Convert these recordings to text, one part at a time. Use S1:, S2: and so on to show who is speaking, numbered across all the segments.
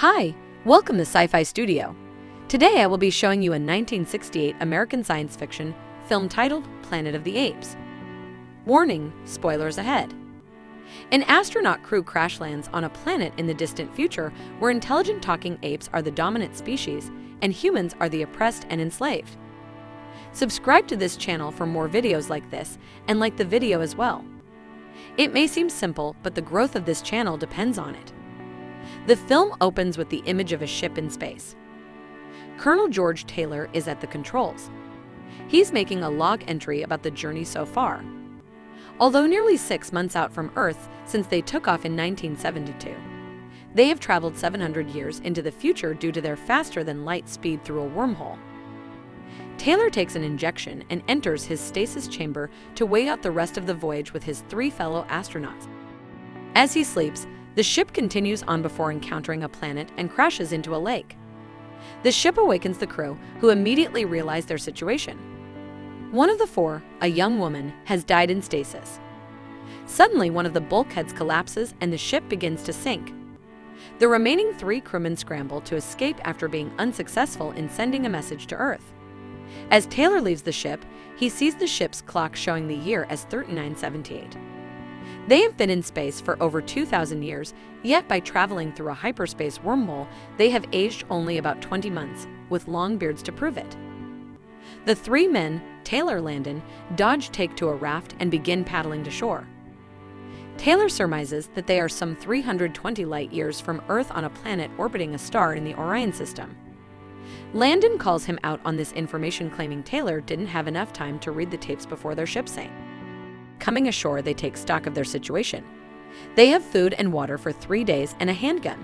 S1: Hi, welcome to Sci-Fi Studio. Today I will be showing you a 1968 American science fiction film titled Planet of the Apes. Warning, spoilers ahead. An astronaut crew crash lands on a planet in the distant future where intelligent talking apes are the dominant species and humans are the oppressed and enslaved. Subscribe to this channel for more videos like this and like the video as well. It may seem simple, but the growth of this channel depends on it. The film opens with the image of a ship in space. Colonel George Taylor is at the controls. He's making a log entry about the journey so far. Although nearly 6 months out from Earth since they took off in 1972, they have traveled 700 years into the future due to their faster-than-light speed through a wormhole. Taylor takes an injection and enters his stasis chamber to wait out the rest of the voyage with his 3 fellow astronauts. As he sleeps, the ship continues on before encountering a planet and crashes into a lake. The ship awakens the crew, who immediately realize their situation. One of the 4, a young woman, has died in stasis. Suddenly, one of the bulkheads collapses and the ship begins to sink. The remaining 3 crewmen scramble to escape after being unsuccessful in sending a message to Earth. As Taylor leaves the ship, he sees the ship's clock showing the year as 3978. They have been in space for over 2,000 years, yet by traveling through a hyperspace wormhole, they have aged only about 20 months, with long beards to prove it. The 3 men, Taylor, Landon, Dodge take to a raft and begin paddling to shore. Taylor surmises that they are some 320 light-years from Earth on a planet orbiting a star in the Orion system. Landon calls him out on this information, claiming Taylor didn't have enough time to read the tapes before their ship sank. Coming ashore, they take stock of their situation. They have food and water for 3 days and a handgun.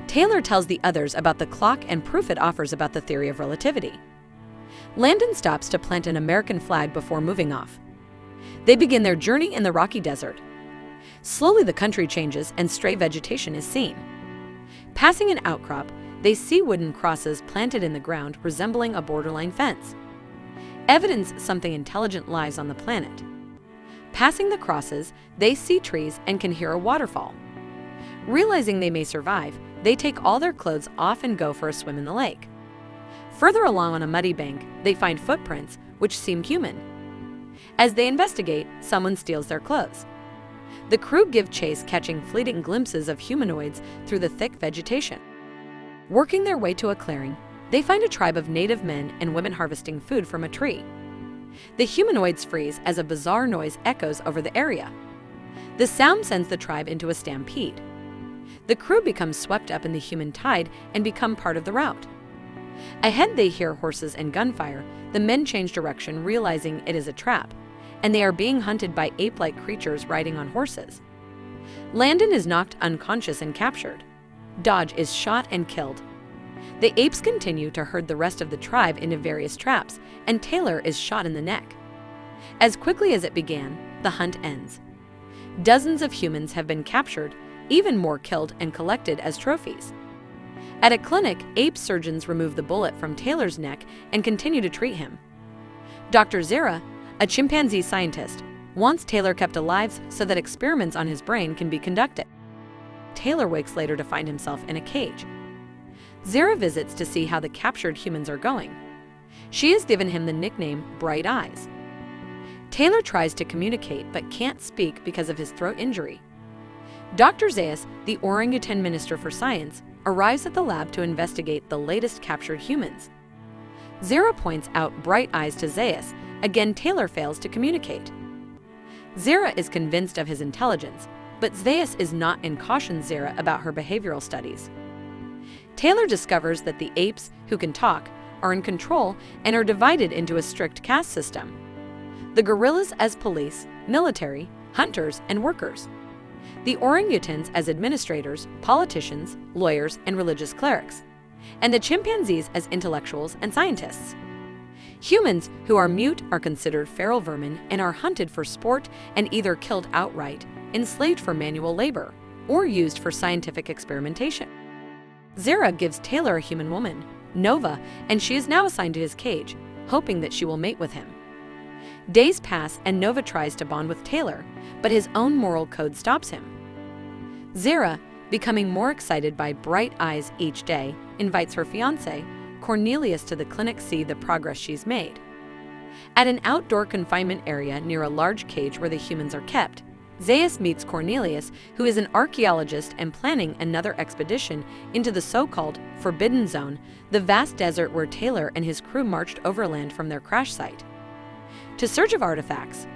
S1: Taylor tells the others about the clock and proof it offers about the theory of relativity. Landon stops to plant an American flag before moving off. They begin their journey in the rocky desert. Slowly the country changes and stray vegetation is seen. Passing an outcrop, they see wooden crosses planted in the ground resembling a borderline fence. Evidence something intelligent lies on the planet. Passing the crosses, they see trees and can hear a waterfall. Realizing they may survive, they take all their clothes off and go for a swim in the lake. Further along on a muddy bank, they find footprints, which seem human. As they investigate, someone steals their clothes. The crew give chase, catching fleeting glimpses of humanoids through the thick vegetation. Working their way to a clearing, they find a tribe of native men and women harvesting food from a tree. The humanoids freeze as a bizarre noise echoes over the area. The sound sends the tribe into a stampede. The crew becomes swept up in the human tide and become part of the rout. Ahead they hear horses and gunfire. The men change direction, realizing it is a trap, and they are being hunted by ape-like creatures riding on horses. Landon is knocked unconscious and captured. Dodge is shot and killed. The apes continue to herd the rest of the tribe into various traps, and Taylor is shot in the neck. As quickly as it began, the hunt ends. Dozens of humans have been captured, even more killed and collected as trophies. At a clinic, ape surgeons remove the bullet from Taylor's neck and continue to treat him. Dr. Zira, a chimpanzee scientist, wants Taylor kept alive so that experiments on his brain can be conducted. Taylor wakes later to find himself in a cage. Zira visits to see how the captured humans are going. She has given him the nickname Bright Eyes. Taylor tries to communicate but can't speak because of his throat injury. Dr. Zayas, the orangutan minister for science, arrives at the lab to investigate the latest captured humans. Zira points out Bright Eyes to Zayas. Again, Taylor fails to communicate. Zira is convinced of his intelligence, but Zayas is not and cautions Zira about her behavioral studies. Taylor discovers that the apes, who can talk, are in control and are divided into a strict caste system. The gorillas as police, military, hunters, and workers. The orangutans as administrators, politicians, lawyers, and religious clerics. And the chimpanzees as intellectuals and scientists. Humans who are mute are considered feral vermin and are hunted for sport and either killed outright, enslaved for manual labor, or used for scientific experimentation. Zira gives Taylor a human woman, Nova, and she is now assigned to his cage, hoping that she will mate with him. Days pass and Nova tries to bond with Taylor, but his own moral code stops him. Zira, becoming more excited by bright eyes each day, invites her fiancé, Cornelius, to the clinic to see the progress she's made. At an outdoor confinement area near a large cage where the humans are kept, Zaius meets Cornelius, who is an archaeologist and planning another expedition into the so-called Forbidden Zone, the vast desert where Taylor and his crew marched overland from their crash site to search of artifacts.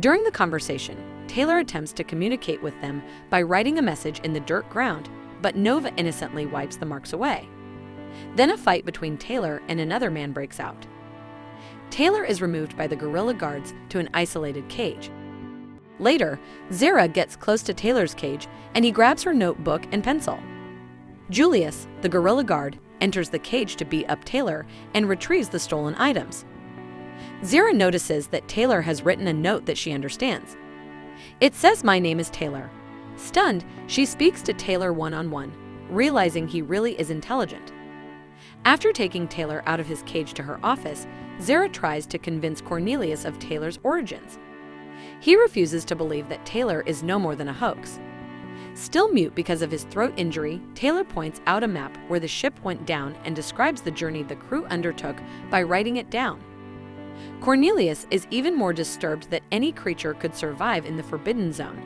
S1: During the conversation, Taylor attempts to communicate with them by writing a message in the dirt ground, but Nova innocently wipes the marks away. Then a fight between Taylor and another man breaks out. Taylor is removed by the guerrilla guards to an isolated cage. Later, Zara gets close to Taylor's cage and he grabs her notebook and pencil. Julius, the guerrilla guard, enters the cage to beat up Taylor and retrieves the stolen items. Zara notices that Taylor has written a note that she understands. It says, "My name is Taylor." Stunned, she speaks to Taylor one-on-one, realizing he really is intelligent. After taking Taylor out of his cage to her office, Zara tries to convince Cornelius of Taylor's origins. He refuses to believe that Taylor is no more than a hoax. Still mute because of his throat injury, Taylor points out a map where the ship went down and describes the journey the crew undertook by writing it down. Cornelius is even more disturbed that any creature could survive in the Forbidden Zone.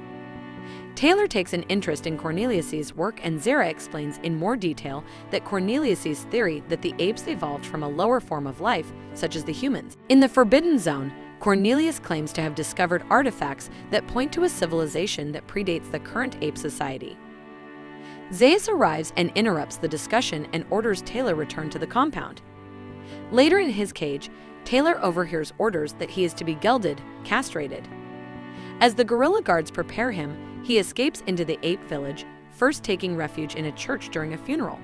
S1: Taylor takes an interest in Cornelius's work, and Zara explains in more detail that Cornelius's theory that the apes evolved from a lower form of life, such as the humans. In the Forbidden Zone, Cornelius claims to have discovered artifacts that point to a civilization that predates the current ape society. Zaius arrives and interrupts the discussion and orders Taylor return to the compound. Later in his cage, Taylor overhears orders that he is to be gelded, castrated. As the guerrilla guards prepare him, he escapes into the ape village, first taking refuge in a church during a funeral.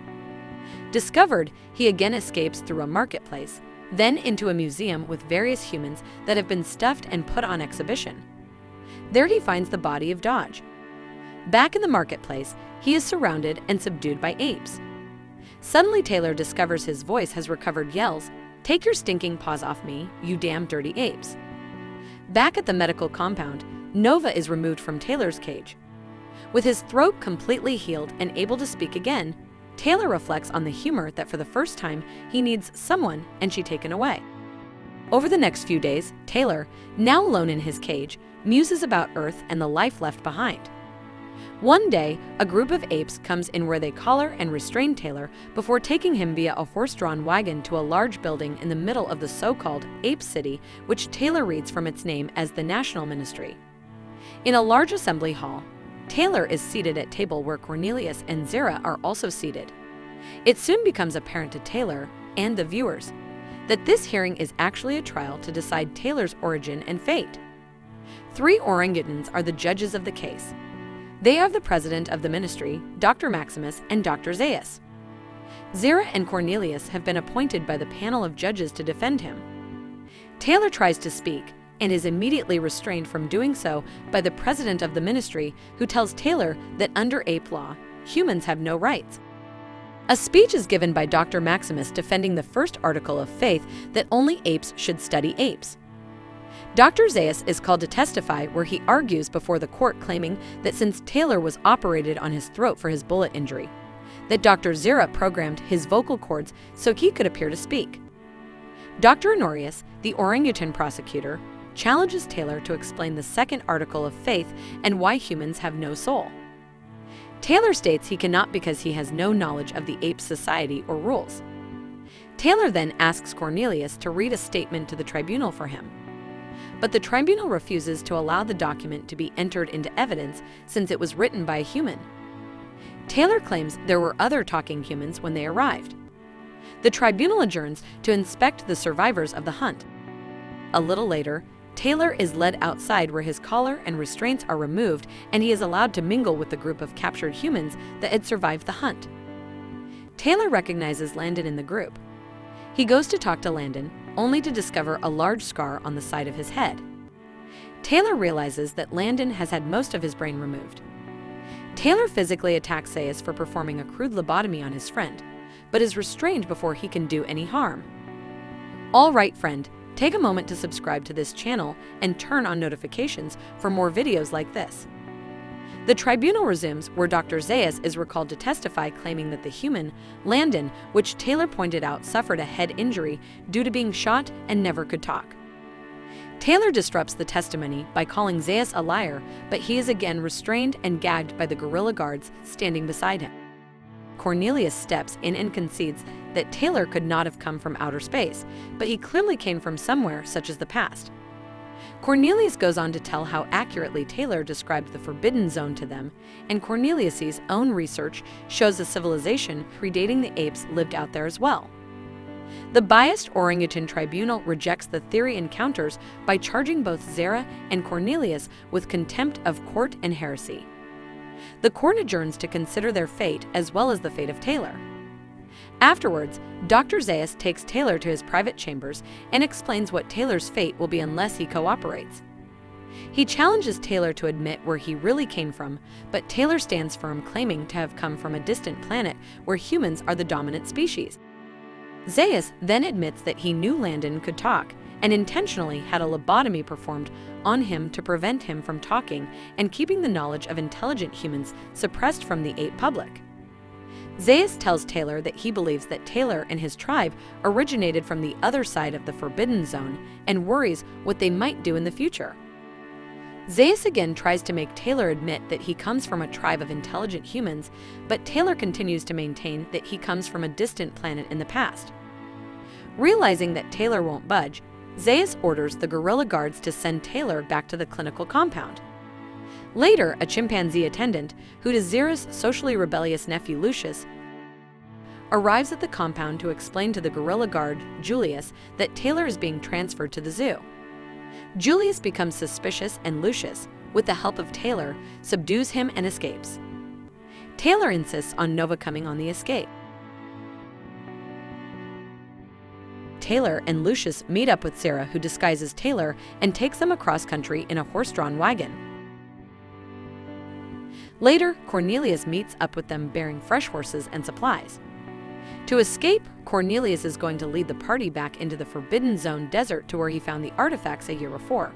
S1: Discovered, he again escapes through a marketplace, then into a museum with various humans that have been stuffed and put on exhibition. There he finds the body of Dodge. Back in the marketplace, he is surrounded and subdued by apes. Suddenly, Taylor discovers his voice has recovered, yells, "Take your stinking paws off me, you damn dirty apes." Back at the medical compound, Nova is removed from Taylor's cage. With his throat completely healed and able to speak again, Taylor reflects on the humor that for the first time he needs someone and she taken away. Over the next few days, Taylor, now alone in his cage, muses about Earth and the life left behind. One day, a group of apes comes in where they collar and restrain Taylor before taking him via a horse-drawn wagon to a large building in the middle of the so-called Ape City, which Taylor reads from its name as the National Ministry. In a large assembly hall, Taylor is seated at a table where Cornelius and Zara are also seated. It soon becomes apparent to Taylor and the viewers that this hearing is actually a trial to decide Taylor's origin and fate. 3 orangutans are the judges of the case. They are the president of the ministry, Dr. Maximus, and Dr. Zaius. Zara and Cornelius have been appointed by the panel of judges to defend him. Taylor tries to speak and is immediately restrained from doing so by the president of the ministry, who tells Taylor that under ape law, humans have no rights. A speech is given by Dr. Maximus defending the first article of faith that only apes should study apes. Dr. Zaius is called to testify, where he argues before the court, claiming that since Taylor was operated on his throat for his bullet injury, that Dr. Zara programmed his vocal cords so he could appear to speak. Dr. Honorius, the orangutan prosecutor, challenges Taylor to explain the second article of faith and why humans have no soul. Taylor states he cannot because he has no knowledge of the ape society or rules. Taylor then asks Cornelius to read a statement to the tribunal for him. But the tribunal refuses to allow the document to be entered into evidence since it was written by a human. Taylor claims there were other talking humans when they arrived. The tribunal adjourns to inspect the survivors of the hunt. A little later, Taylor is led outside where his collar and restraints are removed, and he is allowed to mingle with the group of captured humans that had survived the hunt. Taylor recognizes Landon in the group. He goes to talk to Landon, only to discover a large scar on the side of his head. Taylor realizes that Landon has had most of his brain removed. Taylor physically attacks Zaius for performing a crude lobotomy on his friend, but is restrained before he can do any harm. All right, friend, take a moment to subscribe to this channel and turn on notifications for more videos like this. The tribunal resumes, where Dr. Zaius is recalled to testify, claiming that the human, Landon, which Taylor pointed out suffered a head injury due to being shot and never could talk. Taylor disrupts the testimony by calling Zaius a liar, but he is again restrained and gagged by the guerrilla guards standing beside him. Cornelius steps in and concedes that Taylor could not have come from outer space, but he clearly came from somewhere, such as the past. Cornelius goes on to tell how accurately Taylor described the Forbidden Zone to them, and Cornelius's own research shows a civilization predating the apes lived out there as well. The biased orangutan tribunal rejects the theory encounters by charging both Zara and Cornelius with contempt of court and heresy. The court adjourns to consider their fate as well as the fate of Taylor. Afterwards, Dr. Zaius takes Taylor to his private chambers and explains what Taylor's fate will be unless he cooperates. He challenges Taylor to admit where he really came from, but Taylor stands firm, claiming to have come from a distant planet where humans are the dominant species. Zaius then admits that he knew Landon could talk and intentionally had a lobotomy performed on him to prevent him from talking and keeping the knowledge of intelligent humans suppressed from the ape public. Zaius tells Taylor that he believes that Taylor and his tribe originated from the other side of the Forbidden Zone and worries what they might do in the future. Zaius again tries to make Taylor admit that he comes from a tribe of intelligent humans, but Taylor continues to maintain that he comes from a distant planet in the past. Realizing that Taylor won't budge, Zaius orders the guerrilla guards to send Taylor back to the clinical compound. Later, a chimpanzee attendant, who is Zara's socially rebellious nephew Lucius, arrives at the compound to explain to the guerrilla guard, Julius, that Taylor is being transferred to the zoo. Julius becomes suspicious, and Lucius, with the help of Taylor, subdues him and escapes. Taylor insists on Nova coming on the escape. Taylor and Lucius meet up with Sarah, who disguises Taylor and takes them across country in a horse-drawn wagon. Later, Cornelius meets up with them bearing fresh horses and supplies. To escape, Cornelius is going to lead the party back into the Forbidden Zone desert to where he found the artifacts a year before.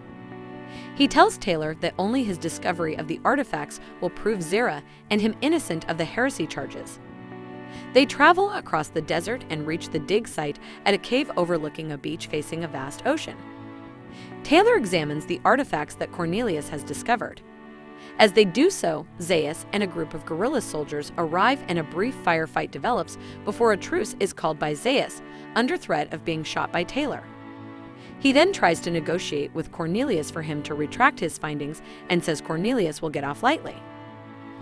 S1: He tells Taylor that only his discovery of the artifacts will prove Zara and him innocent of the heresy charges. They travel across the desert and reach the dig site at a cave overlooking a beach facing a vast ocean. Taylor examines the artifacts that Cornelius has discovered. As they do so, Zaius and a group of guerrilla soldiers arrive and a brief firefight develops before a truce is called by Zaius, under threat of being shot by Taylor. He then tries to negotiate with Cornelius for him to retract his findings and says Cornelius will get off lightly.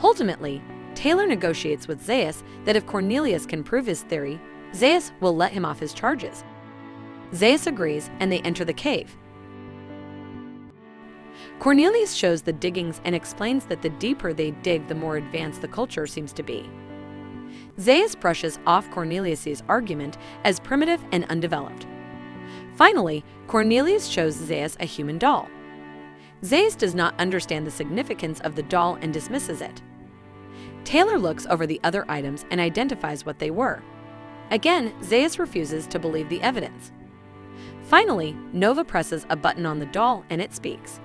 S1: Ultimately, Taylor negotiates with Zaius that if Cornelius can prove his theory, Zaius will let him off his charges. Zaius agrees and they enter the cave. Cornelius shows the diggings and explains that the deeper they dig, the more advanced the culture seems to be. Zaius brushes off Cornelius's argument as primitive and undeveloped. Finally, Cornelius shows Zaius a human doll. Zaius does not understand the significance of the doll and dismisses it. Taylor looks over the other items and identifies what they were. Again, Zaius refuses to believe the evidence. Finally, Nova presses a button on the doll and it speaks.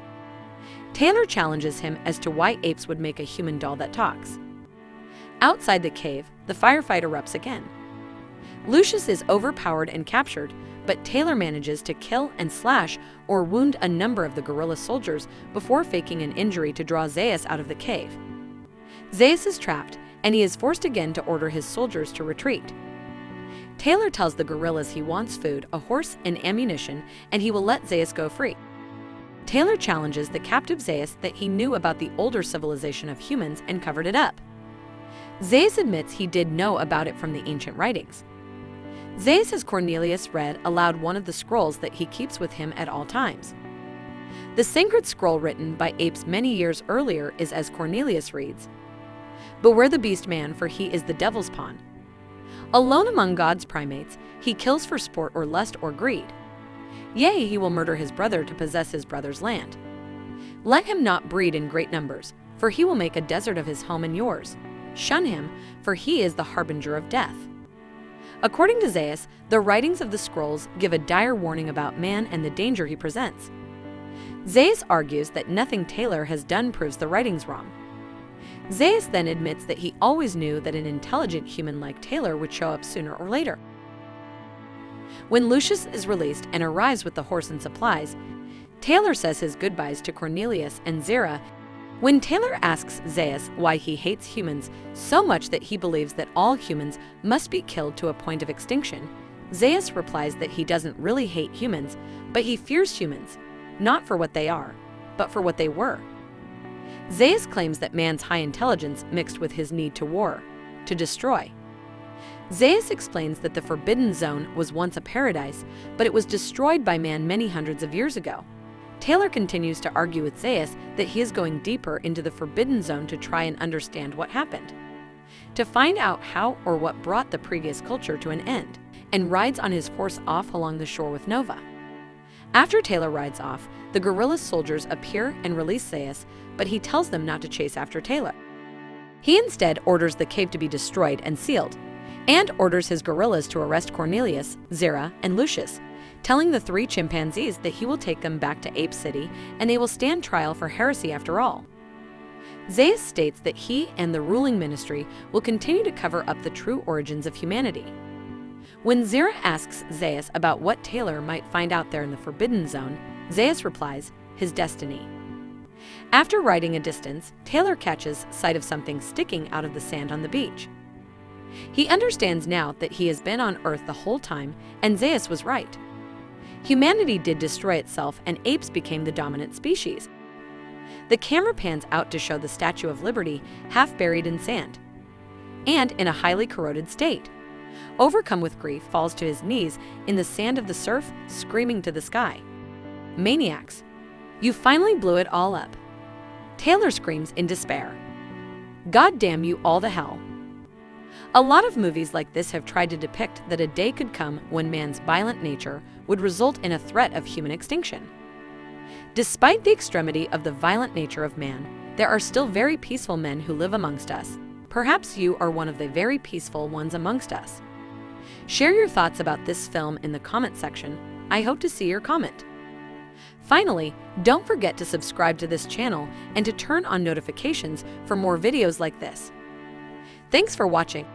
S1: Taylor challenges him as to why apes would make a human doll that talks. Outside the cave, the firefight erupts again. Lucius is overpowered and captured, but Taylor manages to kill and slash or wound a number of the guerrilla soldiers before faking an injury to draw Zaius out of the cave. Zaius is trapped, and he is forced again to order his soldiers to retreat. Taylor tells the guerrillas he wants food, a horse, and ammunition, and he will let Zaius go free. Taylor challenges the captive Zaius that he knew about the older civilization of humans and covered it up. Zaius admits he did know about it from the ancient writings. Zaius has Cornelius read aloud one of the scrolls that he keeps with him at all times. The sacred scroll written by apes many years earlier is as Cornelius reads, "Beware the beast man, for he is the devil's pawn. Alone among God's primates, he kills for sport or lust or greed. Yea, he will murder his brother to possess his brother's land. Let him not breed in great numbers, for he will make a desert of his home and yours. Shun him, for he is the harbinger of death." According to Zaius, the writings of the scrolls give a dire warning about man and the danger he presents. Zaius argues that nothing Taylor has done proves the writings wrong. Zaius then admits that he always knew that an intelligent human like Taylor would show up sooner or later. When Lucius is released and arrives with the horse and supplies, Taylor says his goodbyes to Cornelius and Zira. When Taylor asks Zaius why he hates humans so much that he believes that all humans must be killed to a point of extinction, Zaius replies that he doesn't really hate humans, but he fears humans, not for what they are, but for what they were. Zaius claims that man's high intelligence mixed with his need to war, to destroy. Zaius explains that the Forbidden Zone was once a paradise, but it was destroyed by man many hundreds of years ago. Taylor continues to argue with Zaius that he is going deeper into the Forbidden Zone to try and understand what happened, to find out how or what brought the previous culture to an end, and rides on his horse off along the shore with Nova. After Taylor rides off, the guerrilla soldiers appear and release Zaius, but he tells them not to chase after Taylor. He instead orders the cave to be destroyed and sealed, and orders his guerrillas to arrest Cornelius, Zira, and Lucius, telling the 3 chimpanzees that he will take them back to Ape City and they will stand trial for heresy after all. Zaius states that he and the ruling ministry will continue to cover up the true origins of humanity. When Zira asks Zaius about what Taylor might find out there in the Forbidden Zone, Zaius replies, his destiny. After riding a distance, Taylor catches sight of something sticking out of the sand on the beach. He understands now that he has been on Earth the whole time, and Zaius was right. Humanity did destroy itself, and apes became the dominant species. The camera pans out to show the Statue of Liberty half buried in sand, and in a highly corroded state. Overcome with grief, falls to his knees in the sand of the surf, screaming to the sky, "Maniacs! You finally blew it all up!" Taylor screams in despair, "God damn you all to hell!" A lot of movies like this have tried to depict that a day could come when man's violent nature would result in a threat of human extinction. Despite the extremity of the violent nature of man, there are still very peaceful men who live amongst us. Perhaps you are one of the very peaceful ones amongst us. Share your thoughts about this film in the comment section. I hope to see your comment. Finally, don't forget to subscribe to this channel and to turn on notifications for more videos like this. Thanks for watching.